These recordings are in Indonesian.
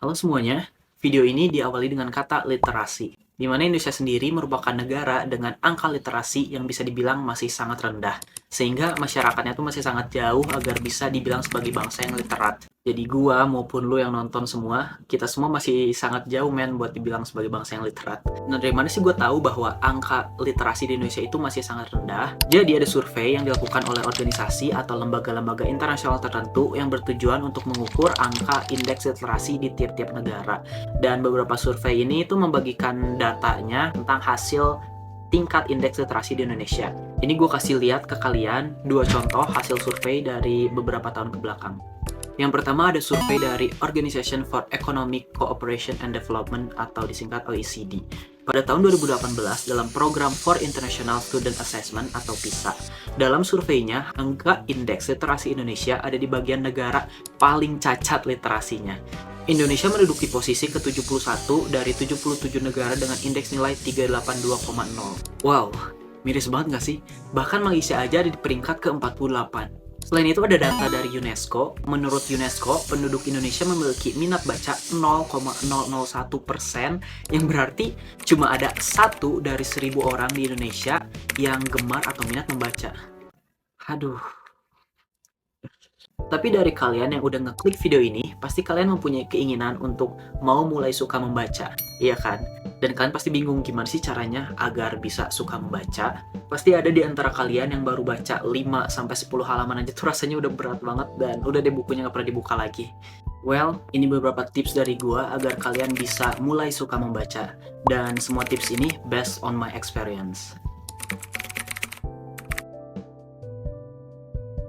Halo semuanya, video ini diawali dengan kata literasi, di mana Indonesia sendiri merupakan negara dengan angka literasi yang bisa dibilang masih sangat rendah, sehingga masyarakatnya tuh masih sangat jauh agar bisa dibilang sebagai bangsa yang literat. Jadi gua maupun lu yang nonton semua, kita semua masih sangat jauh men buat dibilang sebagai bangsa yang literat. Nah dari mana sih gue tahu bahwa angka literasi di Indonesia itu masih sangat rendah? Jadi ada survei yang dilakukan oleh organisasi atau lembaga-lembaga internasional tertentu yang bertujuan untuk mengukur angka indeks literasi di tiap-tiap negara. Dan beberapa survei ini itu membagikan datanya tentang hasil tingkat indeks literasi di Indonesia. Ini gue kasih lihat ke kalian dua contoh hasil survei dari beberapa tahun ke belakang. Yang pertama ada survei dari Organization for Economic Cooperation and Development atau disingkat OECD. Pada tahun 2018 dalam program for International Student Assessment atau PISA. Dalam surveinya, angka indeks literasi Indonesia ada di bagian negara paling cacat literasinya. Indonesia menduduki posisi ke-71 dari 77 negara dengan indeks nilai 382,0. Wow, miris banget nggak sih? Bahkan Malaysia aja ada di peringkat ke-48. Selain itu ada data dari UNESCO. Menurut UNESCO, penduduk Indonesia memiliki minat baca 0,001%, yang berarti cuma ada 1 dari 1.000 orang di Indonesia yang gemar atau minat membaca. Aduh. Tapi dari kalian yang udah ngeklik video ini, pasti kalian mempunyai keinginan untuk mau mulai suka membaca, iya kan? Dan kalian pasti bingung gimana sih caranya agar bisa suka membaca. Pasti ada di antara kalian yang baru baca 5-10 halaman aja tuh rasanya udah berat banget dan udah deh bukunya nggak pernah dibuka lagi. Well, ini beberapa tips dari gua agar kalian bisa mulai suka membaca. Dan semua tips ini based on my experience.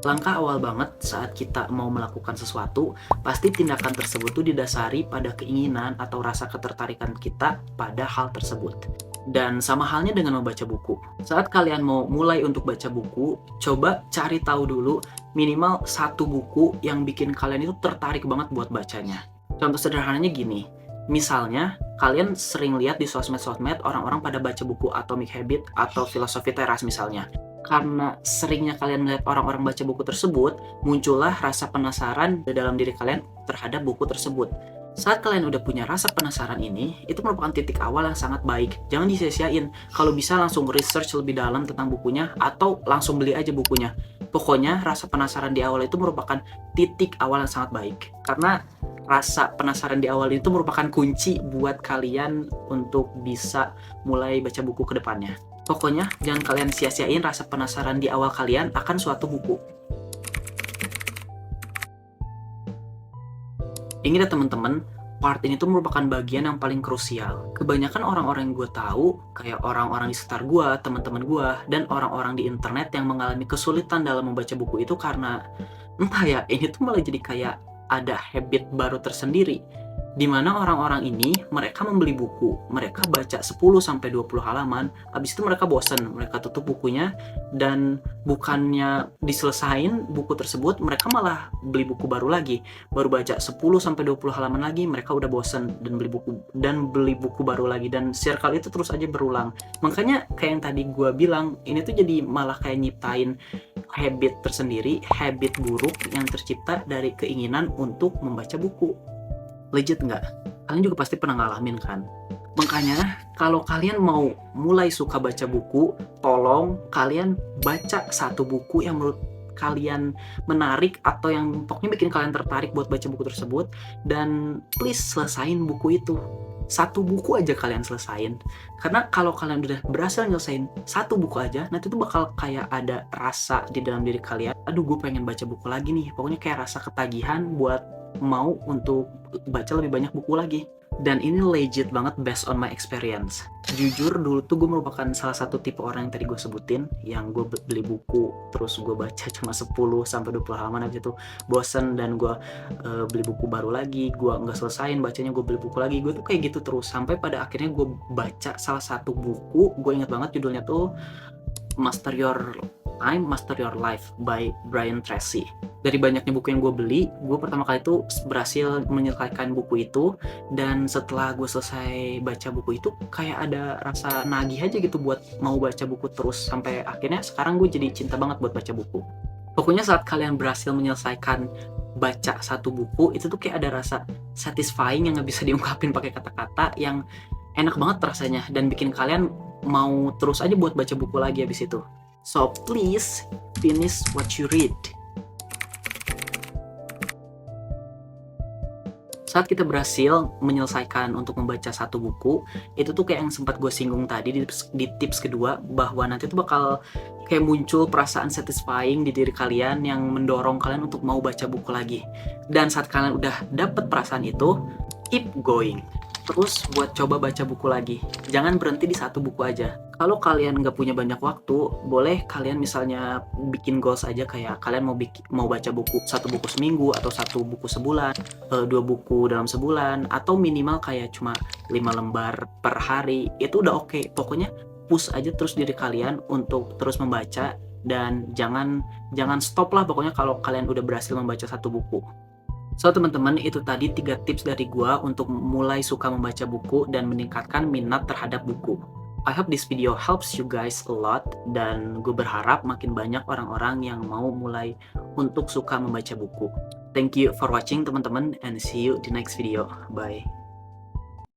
Langkah awal banget saat kita mau melakukan sesuatu, pasti tindakan tersebut tuh didasari pada keinginan atau rasa ketertarikan kita pada hal tersebut. Dan sama halnya dengan membaca buku. Saat kalian mau mulai untuk baca buku, coba cari tahu dulu minimal 1 buku yang bikin kalian itu tertarik banget buat bacanya. Contoh sederhananya gini, misalnya kalian sering lihat di sosmed-sosmed orang-orang pada baca buku Atomic Habits atau Filosofi Teras misalnya. Karena seringnya kalian melihat orang-orang baca buku tersebut, muncullah rasa penasaran dalam diri kalian terhadap buku tersebut. Saat kalian udah punya rasa penasaran ini, itu merupakan titik awal yang sangat baik. Jangan disia-siain. Kalau bisa langsung research lebih dalam tentang bukunya, atau langsung beli aja bukunya. Pokoknya rasa penasaran di awal itu merupakan titik awal yang sangat baik. Karena rasa penasaran di awal itu merupakan kunci buat kalian untuk bisa mulai baca buku ke depannya. Pokoknya jangan kalian sia-siain rasa penasaran di awal kalian akan suatu buku. Ingat ya teman-teman, part ini tuh merupakan bagian yang paling krusial. Kebanyakan orang-orang yang gue tahu, kayak orang-orang di sekitar gue, teman-teman gue, dan orang-orang di internet yang mengalami kesulitan dalam membaca buku itu karena entah ya, ini tuh malah jadi kayak ada habit baru tersendiri. Di mana orang-orang ini, mereka membeli buku, mereka baca 10-20 halaman, habis itu mereka bosan, mereka tutup bukunya, dan bukannya diselesain buku tersebut, mereka malah beli buku baru lagi. Baru baca 10-20 halaman lagi, mereka udah bosan dan beli buku baru lagi, dan circle itu terus aja berulang. Makanya kayak yang tadi gue bilang, ini tuh jadi malah kayak nyiptain habit tersendiri, habit buruk yang tercipta dari keinginan untuk membaca buku. Legit nggak? Kalian juga pasti pernah ngalamin kan? Makanya kalau kalian mau mulai suka baca buku, tolong kalian baca 1 buku yang menurut kalian menarik atau yang pokoknya bikin kalian tertarik buat baca buku tersebut, dan please selesain buku itu. 1 buku aja kalian selesain. Karena kalau kalian udah berhasil nyelesain 1 buku aja, nanti tuh bakal kayak ada rasa di dalam diri kalian, aduh gue pengen baca buku lagi nih. Pokoknya kayak rasa ketagihan buat mau untuk baca lebih banyak buku lagi. Dan ini legit banget based on my experience. Jujur dulu tuh gue merupakan salah satu tipe orang yang tadi gue sebutin, yang gue beli buku terus gue baca cuma 10-20 halaman, habis itu bosen dan gue beli buku baru lagi, gue nggak selesain bacanya, gue beli buku lagi. Gue tuh kayak gitu terus sampai pada akhirnya gue baca salah satu buku, gue ingat banget judulnya tuh Master Your Time, Master Your Life by Brian Tracy. Dari banyaknya buku yang gue beli, gue pertama kali tuh berhasil menyelesaikan buku itu, dan setelah gue selesai baca buku itu kayak ada rasa nagih aja gitu buat mau baca buku terus, sampai akhirnya sekarang gue jadi cinta banget buat baca buku. Pokoknya saat kalian berhasil menyelesaikan baca satu buku itu tuh kayak ada rasa satisfying yang nggak bisa diungkapin pakai kata-kata, yang enak banget rasanya dan bikin kalian mau terus aja buat baca buku lagi habis itu. So please finish what you read. Saat kita berhasil menyelesaikan untuk membaca satu buku, itu tuh kayak yang sempat gue singgung tadi di tips kedua, bahwa nanti tuh bakal kayak muncul perasaan satisfying di diri kalian yang mendorong kalian untuk mau baca buku lagi. Dan saat kalian udah dapet perasaan itu, keep going. Terus buat coba baca buku lagi. Jangan berhenti di satu buku aja. Kalau kalian nggak punya banyak waktu, boleh kalian misalnya bikin goals aja, kayak kalian mau baca satu buku seminggu, atau satu buku sebulan, 2 buku dalam sebulan, atau minimal kayak cuma 5 lembar per hari. Itu udah oke. Pokoknya push aja terus diri kalian untuk terus membaca, dan jangan stop lah pokoknya kalau kalian udah berhasil membaca satu buku. So teman-teman, itu tadi 3 tips dari gua untuk mulai suka membaca buku dan meningkatkan minat terhadap buku. I hope this video helps you guys a lot, dan gue berharap makin banyak orang-orang yang mau mulai untuk suka membaca buku. Thank you for watching teman-teman, and see you di next video. Bye.